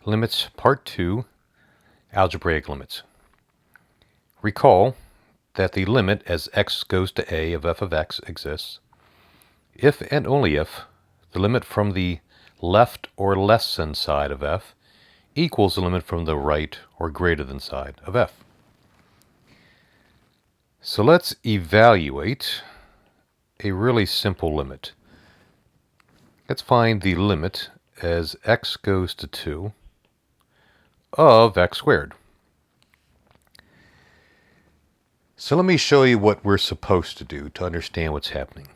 Limits Part 2, Algebraic Limits. Recall that the limit as x goes to a of f of x exists if and only if the limit from the left or less than side of f equals the limit from the right or greater than side of f. So let's evaluate a really simple limit. Let's find the limit as x goes to 2 of x squared. So let me show you what we're supposed to do to understand what's happening.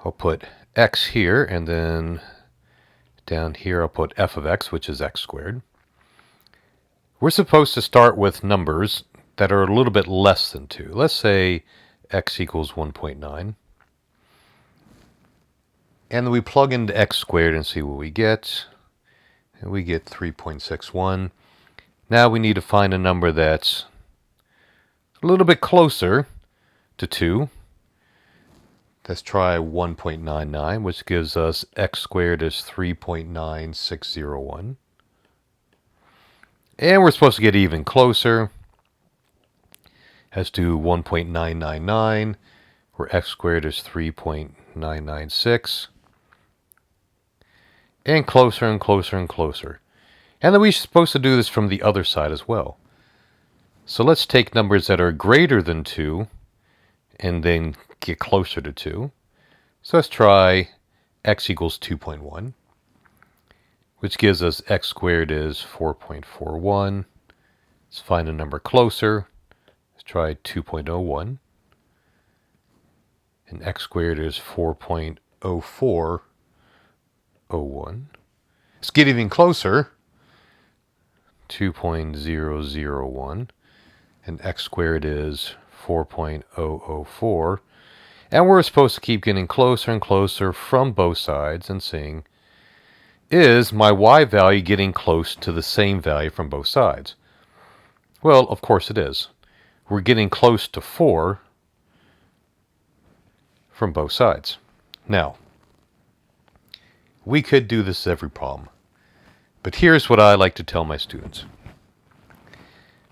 I'll put x here, and then down here I'll put f of x, which is x squared. We're supposed to start with numbers that are a little bit less than 2. Let's say x equals 1.9. And then we plug into x squared and see what we get. And we get 3.61. Now we need to find a number that's a little bit closer to 2. Let's try 1.99, which gives us x squared is 3.9601. And we're supposed to get even closer. Let's do 1.999, where x squared is 3.996. And closer and closer and closer. And then we're supposed to do this from the other side as well. So let's take numbers that are greater than 2 and then get closer to 2. So let's try x equals 2.1, which gives us x squared is 4.41. Let's find a number closer. Let's try 2.01. And x squared is 4.0401. Let's get even closer. 2.001. And x squared is 4.004. And we're supposed to keep getting closer and closer from both sides and seeing, is my y value getting close to the same value from both sides? Well, of course it is. We're getting close to 4 from both sides. Now, we could do this every problem. But here's what I like to tell my students.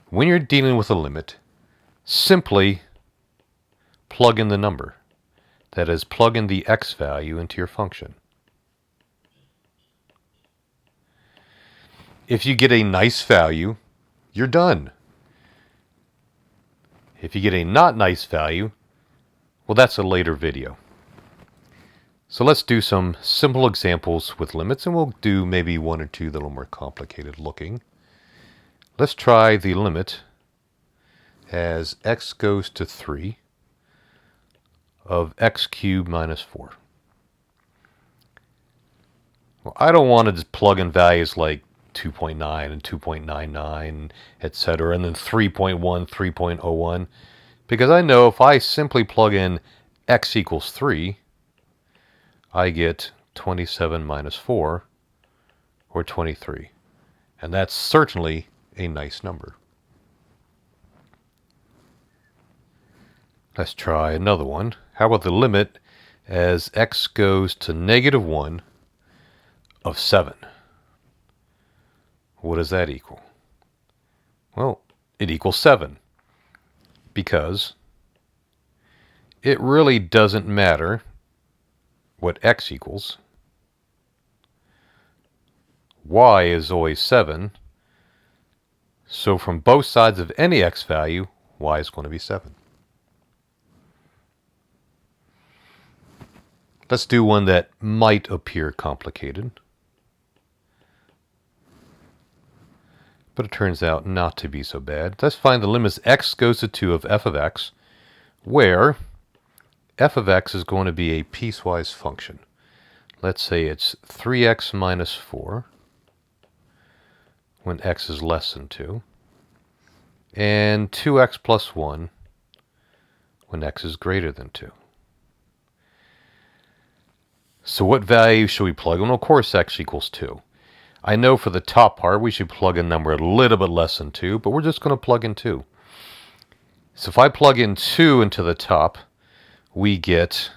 When you're dealing with a limit, simply plug in the number. That is, plug in the x value into your function. If you get a nice value, you're done. If you get a not nice value, well, that's a later video. So let's do some simple examples with limits, and we'll do maybe one or two that are a little more complicated looking. Let's try the limit as x goes to 3 of x cubed minus 4. Well, I don't want to just plug in values like 2.9 and 2.99, etc., and then 3.1, 3.01, because I know if I simply plug in x equals 3, I get 27 minus 4, or 23. And that's certainly a nice number. Let's try another one. How about the limit as x goes to negative 1 of 7? What does that equal? Well, it equals 7, because it really doesn't matter what x equals. Y is always 7. So from both sides of any x value, y is going to be 7. Let's do one that might appear complicated, but it turns out not to be so bad. Let's find the limit as x goes to 2 of f of x, where f of x is going to be a piecewise function. Let's say it's 3x minus 4 when x is less than 2, and 2x plus 1 when x is greater than 2. So what value should we plug in? Well, of course, x equals 2. I know for the top part we should plug in a number a little bit less than 2, but we're just going to plug in 2. So if I plug in 2 into the top, we get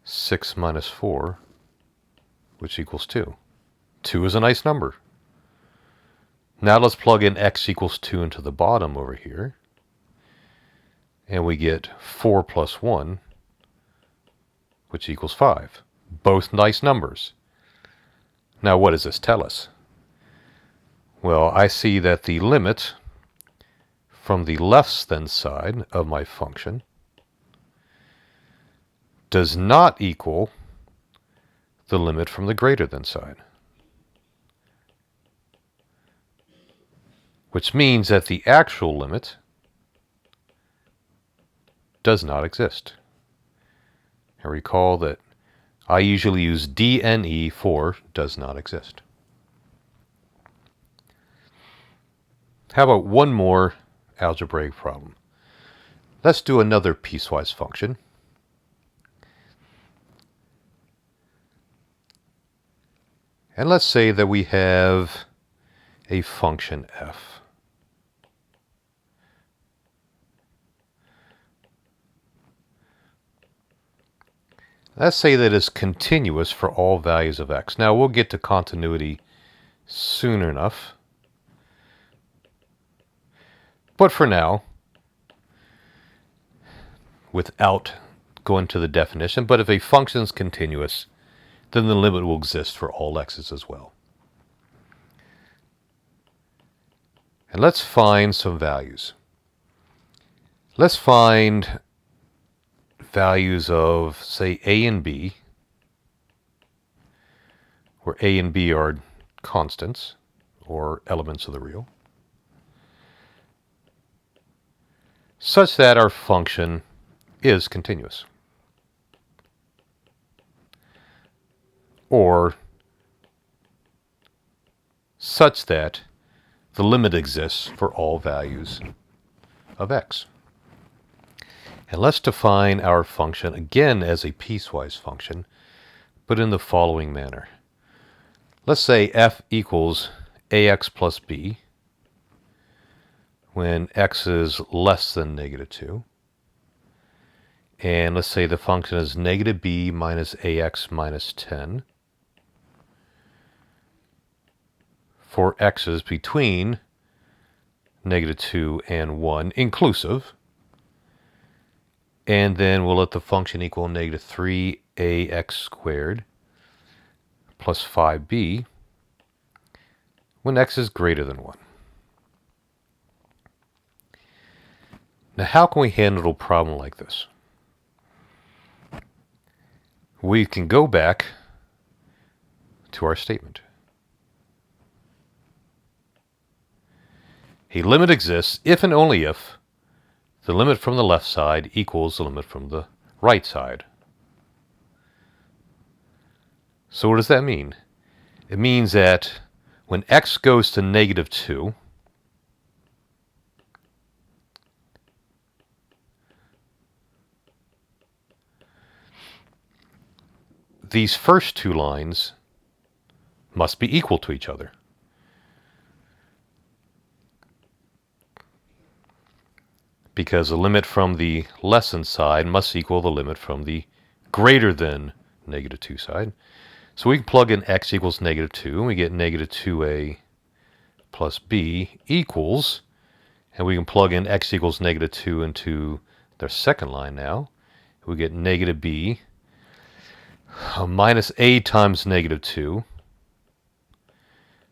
6 minus 4, which equals 2. 2 is a nice number. Now let's plug in x equals 2 into the bottom over here. And we get 4 plus 1, which equals 5. Both nice numbers. Now what does this tell us? Well, I see that the limit from the less than side of my function does not equal the limit from the greater than side. Which means that the actual limit does not exist. And recall that I usually use DNE for does not exist. How about one more algebraic problem? Let's do another piecewise function. And let's say that we have a function f. Let's say that it's continuous for all values of x. Now we'll get to continuity soon enough. But for now, without going to the definition, but if a function is continuous, then the limit will exist for all x's as well. And let's find some values. Let's find values of, say, a and b, where a and b are constants, or elements of the real, such that our function is continuous. Or such that the limit exists for all values of x. And let's define our function again as a piecewise function, but in the following manner. Let's say f equals ax plus b when x is less than negative 2. And let's say the function is negative b minus ax minus 10 for x's between negative 2 and 1 inclusive. And then we'll let the function equal negative 3ax squared plus 5b when x is greater than 1. Now, how can we handle a problem like this? We can go back to our statement. A limit exists if and only if the limit from the left side equals the limit from the right side. So what does that mean? It means that when x goes to negative 2, these first two lines must be equal to each other. Because the limit from the less than side must equal the limit from the greater than negative 2 side. So we can plug in x equals negative 2, and we get negative 2a plus b equals, and we can plug in x equals negative 2 into their second line now. We get negative b minus a times negative 2.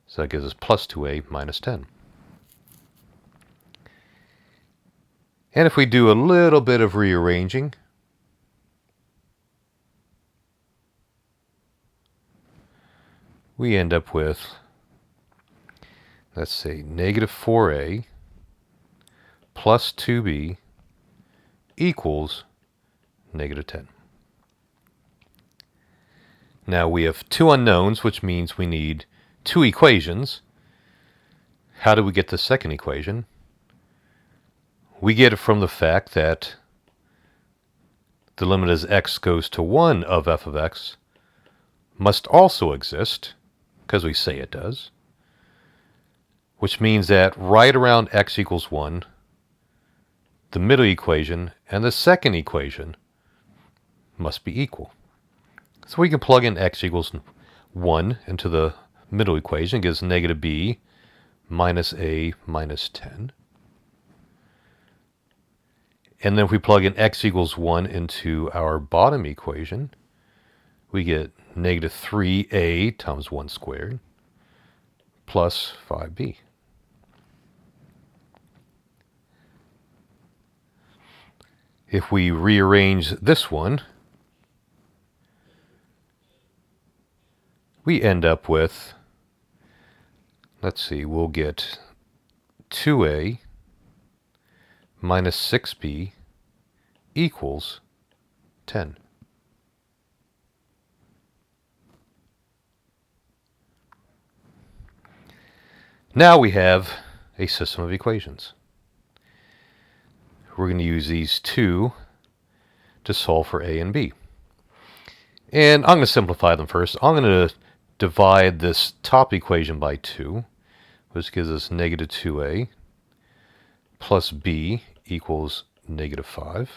So that gives us plus 2a minus 10. And if we do a little bit of rearranging, we end up with, let's say, negative 4a plus 2b equals negative 10. Now we have two unknowns, which means we need two equations. How do we get the second equation? We get it from the fact that the limit as x goes to 1 of f of x must also exist, because we say it does, which means that right around x equals 1, the middle equation and the second equation must be equal. So we can plug in x equals 1 into the middle equation gives negative b minus a minus 10. And then if we plug in x equals 1 into our bottom equation, we get negative 3a times 1 squared plus 5b. If we rearrange this one, we end up with, let's see, we'll get 2a minus 6b equals 10. Now we have a system of equations. We're going to use these two to solve for a and b. And I'm going to simplify them first. I'm going to divide this top equation by 2, which gives us negative 2a plus b equals negative 5.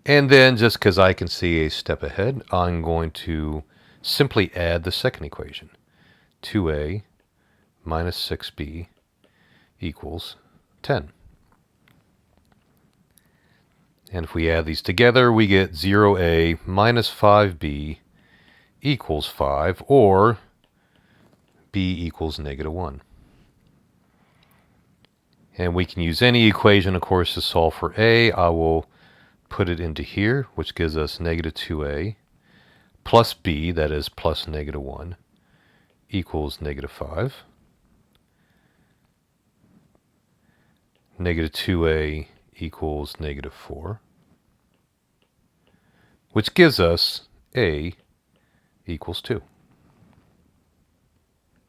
And then, just because I can see a step ahead, I'm going to simply add the second equation. 2a minus 6b equals 10. And if we add these together, we get 0a minus 5b equals 5, or b equals negative 1. And we can use any equation, of course, to solve for a. I will put it into here, which gives us negative 2a plus b, that is plus negative 1, equals negative 5. Negative 2a equals negative 4, which gives us a equals 2.